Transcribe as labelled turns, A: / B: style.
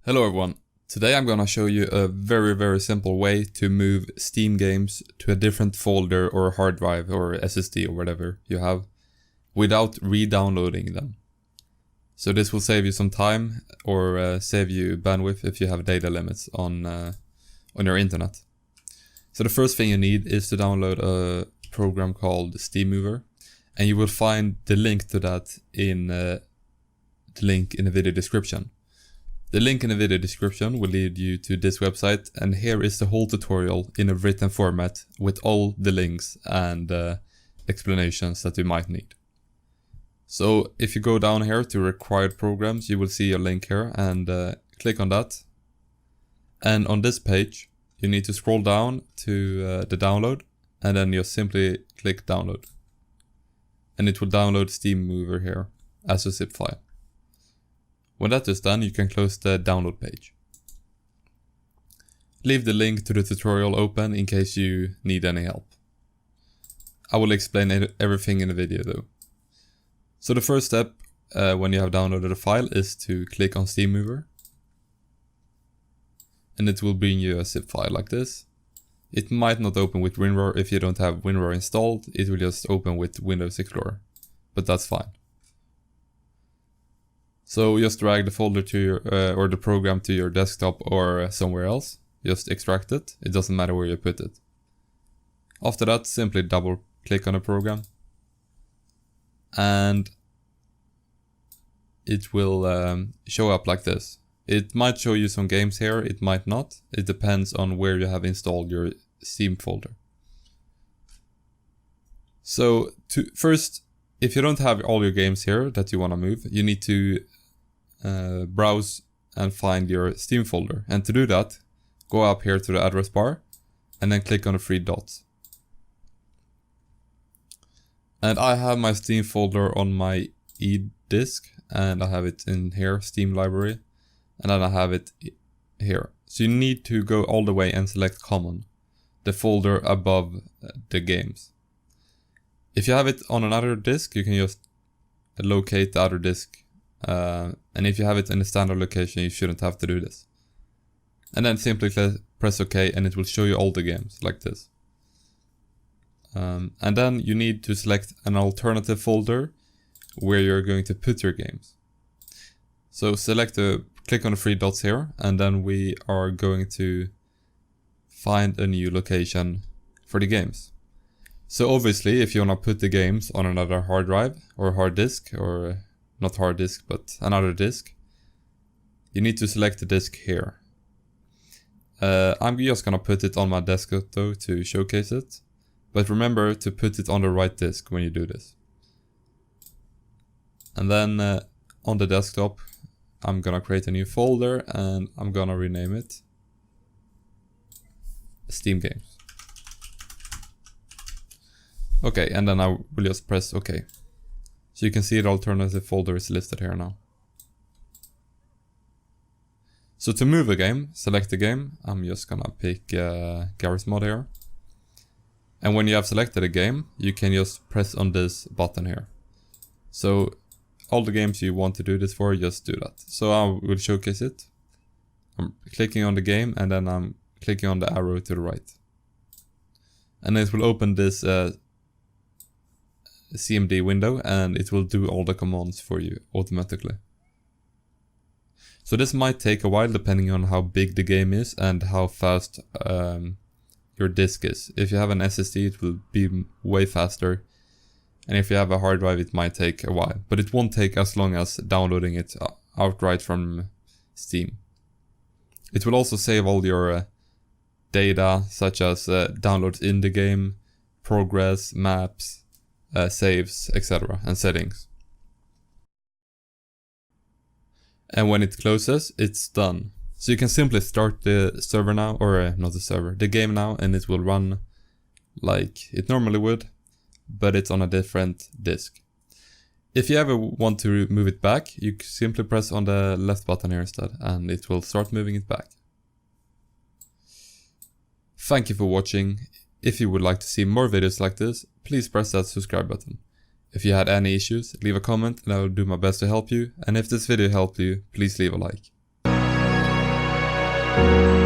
A: Hello everyone, today I'm gonna show you a very simple way to move Steam games to a different folder or hard drive or SSD or whatever you have without re-downloading them. So this will save you some time or save you bandwidth if you have data limits on your internet. So the first thing you need is to download a program called Steam Mover, and you will find the link to that in the link in the video description. The link in the video description will lead you to this website, and here is the whole tutorial in a written format with all the links and explanations that you might need. So if you go down here to required programs, you will see a link here and click on that. And on this page, you need to scroll down to the download, and then you simply click download. And it will download Steam Mover here as a zip file. When that is done, you can close the download page. Leave the link to the tutorial open in case you need any help. I will explain everything in the video though. So the first step when you have downloaded a file is to click on Steam Mover. And it will bring you a zip file like this. It might not open with WinRAR if you don't have WinRAR installed. It will just open with Windows Explorer, but that's fine. So just drag the folder to your, or the program to your desktop or somewhere else. Just extract it. It doesn't matter where you put it. After that, simply double click on the program. And it will show up like this. It might show you some games here, it might not. It depends on where you have installed your Steam folder. So first, if you don't have all your games here that you want to move, you need to browse and find your Steam folder. And to do that, go up here to the address bar and then click on the three dots. And I have my Steam folder on my e-disk, and I have it in here, Steam library, and then I have it here. So you need to go all the way and select common, the folder above the games. If you have it on another disk, you can just locate the other disk. And if you have it in a standard location, you shouldn't have to do this. And then simply press OK, and it will show you all the games like this. And then you need to select an alternative folder where you're going to put your games. So click on the three dots here, and then we are going to find a new location for the games. So obviously, if you want to put the games on another hard drive or hard disk, or not hard disk, but another disk, you need to select the disk here. I'm just gonna put it on my desktop though to showcase it, but remember to put it on the right disk when you do this. And then on the desktop, I'm gonna create a new folder and I'm gonna rename it Steam Games. Okay, and then I will just press OK. So you can see the alternative folder is listed here now. So to move a game, select the game. I'm just gonna pick Garry's Mod here. And when you have selected a game, you can just press on this button here. So all the games you want to do this for, just do that. So I will showcase it. I'm clicking on the game, and then I'm clicking on the arrow to the right. And it will open this CMD window, and it will do all the commands for you automatically. So this might take a while depending on how big the game is and how fast your disk is. If you have an SSD, it will be way faster, and if you have a hard drive, it might take a while, but it won't take as long as downloading it outright from Steam. It will also save all your data, such as downloads in the game, progress, maps, saves, etc. and settings. And when it closes, it's done. So you can simply start the server now, or not the server, the game now, and it will run like it normally would, but it's on a different disk. If you ever want to move it back, you simply press on the left button here instead, and it will start moving it back. Thank you for watching. If you would like to see more videos like this, please press that subscribe button. If you had any issues, leave a comment and I will do my best to help you. And if this video helped you, please leave a like.
B: Bye.